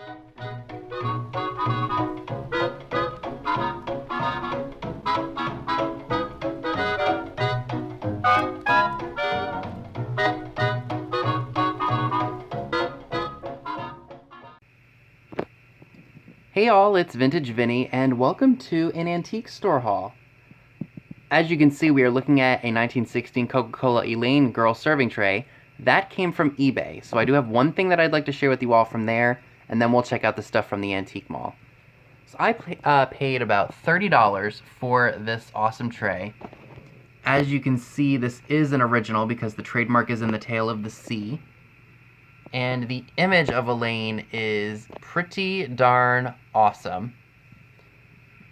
Hey all, it's Vintage Vinny, and welcome to an antique store haul. As you can see, we are looking at a 1916 Coca-Cola Elaine Girl serving tray. That came from eBay, so I do have one thing that I'd like to share with you all from there, and then we'll check out the stuff from the antique mall. So I paid about $30 for this awesome tray. As you can see, this is an original because the trademark is in the tail of the C. And the image of Elaine is pretty darn awesome.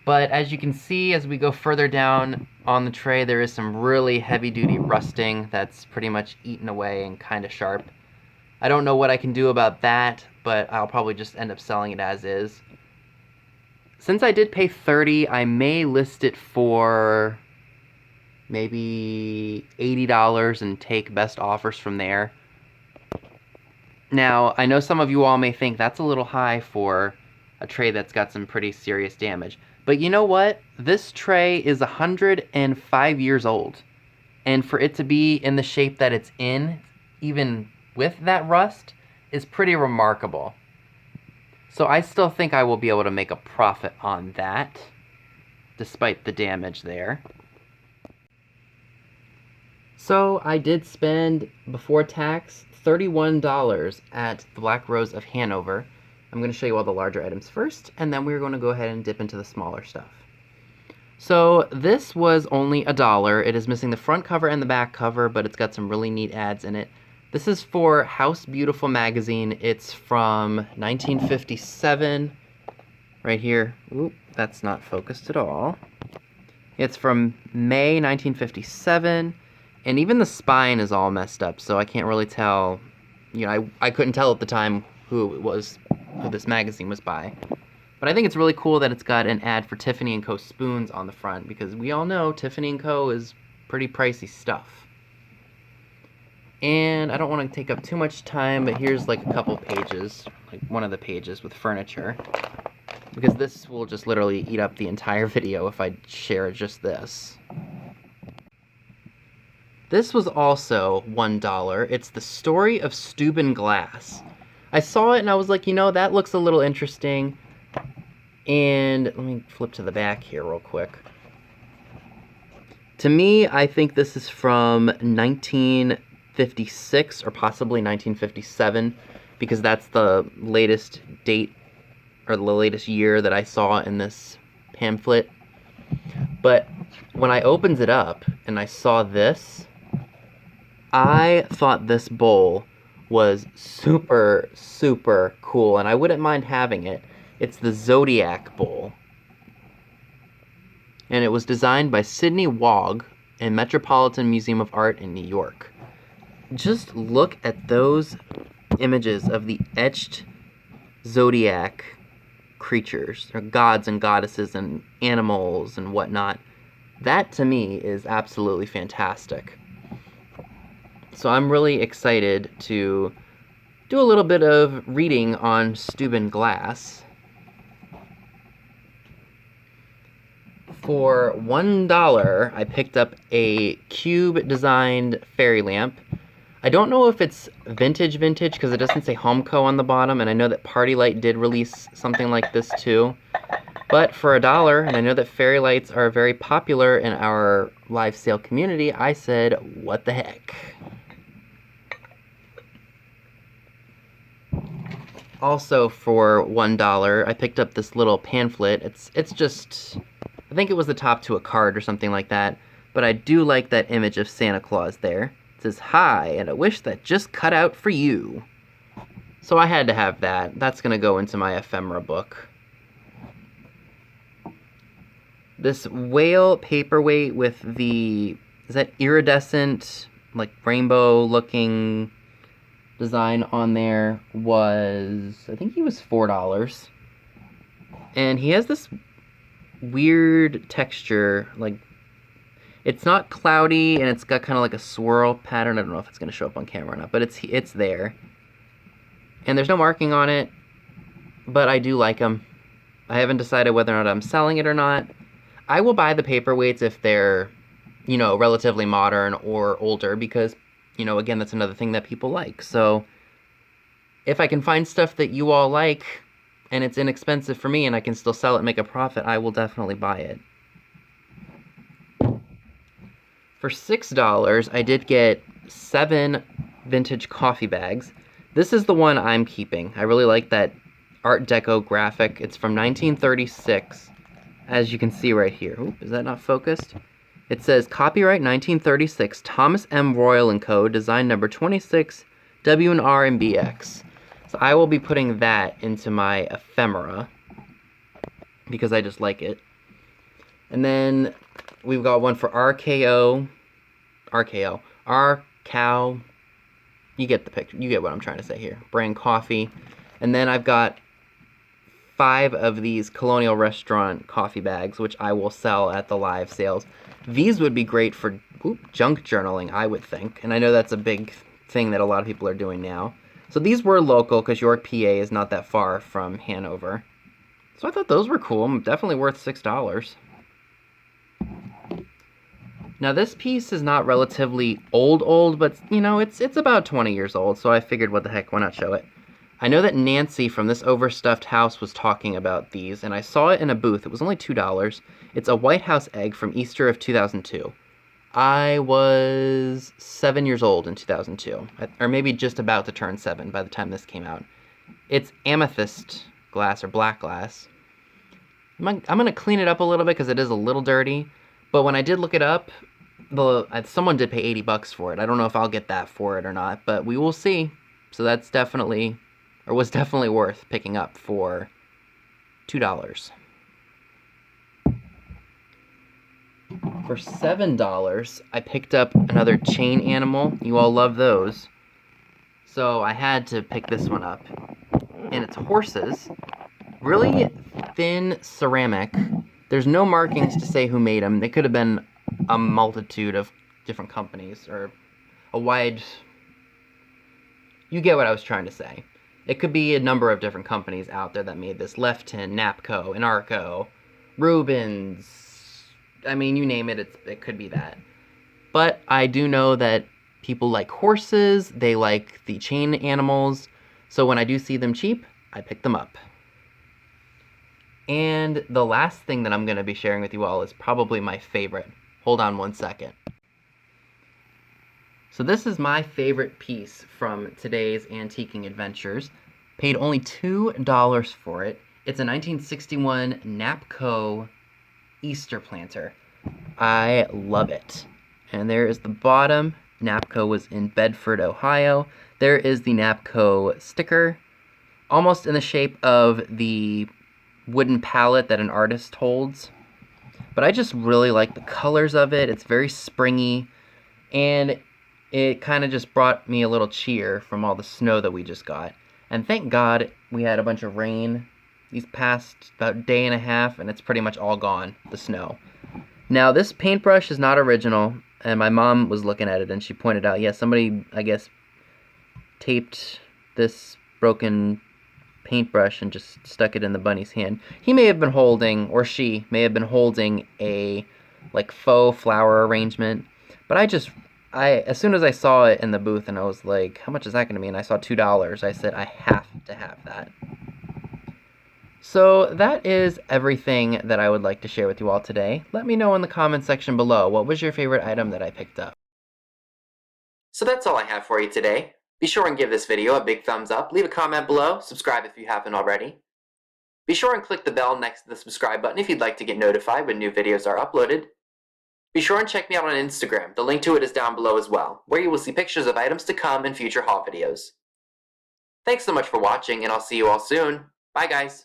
But as you can see, as we go further down on the tray, there is some really heavy-duty rusting that's pretty much eaten away and kind of sharp. I don't know what I can do about that, but I'll probably just end up selling it as is. Since I did pay $30, I may list it for maybe $80 and take best offers from there. Now, I know some of you all may think that's a little high for a tray that's got some pretty serious damage. But you know what? This tray is 105 years old. And for it to be in the shape that it's in, even with that rust, is pretty remarkable. So I still think I will be able to make a profit on that, despite the damage there. So I did spend, before tax, $31 at the Black Rose of Hanover. I'm going to show you all the larger items first, and then we're going to go ahead and dip into the smaller stuff. So this was only $1. It is missing the front cover and the back cover, but it's got some really neat ads in it. This is for House Beautiful magazine. It's from 1957, right here. Oop, that's not focused at all. It's from May 1957. And even the spine is all messed up, so I can't really tell. You know, I couldn't tell at the time who this magazine was by. But I think it's really cool that it's got an ad for Tiffany & Co. spoons on the front, because we all know Tiffany & Co. is pretty pricey stuff. And I don't want to take up too much time, but here's like a couple pages, like one of the pages with furniture. Because this will just literally eat up the entire video if I share just this. This was also $1. It's The Story of Steuben Glass. I saw it and I was like, you know, that looks a little interesting. And let me flip to the back here real quick. To me, I think this is from 1956 or possibly 1957, because that's the latest date or the latest year that I saw in this pamphlet. But when I opened it up and I saw this, I thought this bowl was super, super cool, and I wouldn't mind having it. It's the Zodiac Bowl. And it was designed by Sidney Wogg in Metropolitan Museum of Art in New York. Just look at those images of the etched zodiac creatures, or gods and goddesses and animals and whatnot. That, to me, is absolutely fantastic. So I'm really excited to do a little bit of reading on Steuben Glass. For $1, I picked up a cube-designed fairy lamp. I don't know if it's vintage because it doesn't say Homeco on the bottom, and I know that Party Light did release something like this too. But for $1, and I know that fairy lights are very popular in our live sale community, I said, what the heck? Also for $1, I picked up this little pamphlet. It's just, I think it was the top to a card or something like that, but I do like that image of Santa Claus there. It says, "Hi, and a wish that just cut out for you." So I had to have that. That's going to go into my ephemera book. This whale paperweight with the, is that iridescent, like rainbow-looking design on there was, I think he was $4. And he has this weird texture, like, it's not cloudy, and it's got kind of like a swirl pattern. I don't know if it's going to show up on camera or not, but it's there. And there's no marking on it. but I do like them. I haven't decided whether or not I'm selling it or not. I will buy the paperweights if they're, relatively modern or older because, again, that's another thing that people like. So if I can find stuff that you all like and it's inexpensive for me and I can still sell it and make a profit, I will definitely buy it. For $6, I did get 7 vintage coffee bags. This is the one I'm keeping. I really like that Art Deco graphic. It's from 1936, as you can see right here. Oop, is that not focused? It says, copyright 1936, Thomas M. Royal & Co., design number 26, W&R and BX. So I will be putting that into my ephemera, because I just like it. And then we've got one for RKO, you get the picture, you get what I'm trying to say here, brand coffee. And then I've got 5 of these Colonial Restaurant coffee bags, which I will sell at the live sales. These would be great for junk journaling, I would think. And I know that's a big thing that a lot of people are doing now. So these were local, because York, PA is not that far from Hanover. So I thought those were cool, definitely worth $6. Now this piece is not relatively old, but it's about 20 years old, so I figured what the heck, why not show it? I know that Nancy from This Overstuffed House was talking about these, and I saw it in a booth. It was only $2. It's a White House egg from Easter of 2002. I was 7 years old in 2002, or maybe just about to turn 7 by the time this came out. It's amethyst glass, or black glass. I'm going to clean it up a little bit because it is a little dirty, but when I did look it up, someone did pay $80 for it. I don't know if I'll get that for it or not, but we will see. So that's definitely, or was definitely worth picking up for $2. For $7, I picked up another chain animal. You all love those. So I had to pick this one up. And it's horses. Really thin ceramic. There's no markings to say who made them. They could have been a multitude of different companies, or a wide... You get what I was trying to say. It could be a number of different companies out there that made this. Lefton, Napco, Anarco, Rubens... I mean, you name it, it could be that. But I do know that people like horses, they like the chain animals, so when I do see them cheap, I pick them up. And the last thing that I'm going to be sharing with you all is probably my favorite. Hold on one second. So this is my favorite piece from today's antiquing adventures. Paid only $2 for it. It's a 1961 Napco Easter planter. I love it. And there is the bottom. Napco was in Bedford, Ohio. There is the Napco sticker, almost in the shape of the wooden pallet that an artist holds. But I just really like the colors of it. It's very springy, and it kind of just brought me a little cheer from all the snow that we just got. And thank God we had a bunch of rain these past about day and a half, and it's pretty much all gone, the snow. Now, this paintbrush is not original, and my mom was looking at it, and she pointed out, yeah, somebody, I guess, taped this broken paintbrush and just stuck it in the bunny's hand. He may have been holding, or she may have been holding a, like, faux flower arrangement, but as soon as I saw it in the booth, and I was like, how much is that going to be? And I saw $2, I said, I have to have that. So that is everything that I would like to share with you all today. Let me know in the comment section below, what was your favorite item that I picked up? So that's all I have for you today. Be sure and give this video a big thumbs up, leave a comment below, subscribe if you haven't already. Be sure and click the bell next to the subscribe button if you'd like to get notified when new videos are uploaded. Be sure and check me out on Instagram, the link to it is down below as well, where you will see pictures of items to come in future haul videos. Thanks so much for watching, and I'll see you all soon. Bye guys!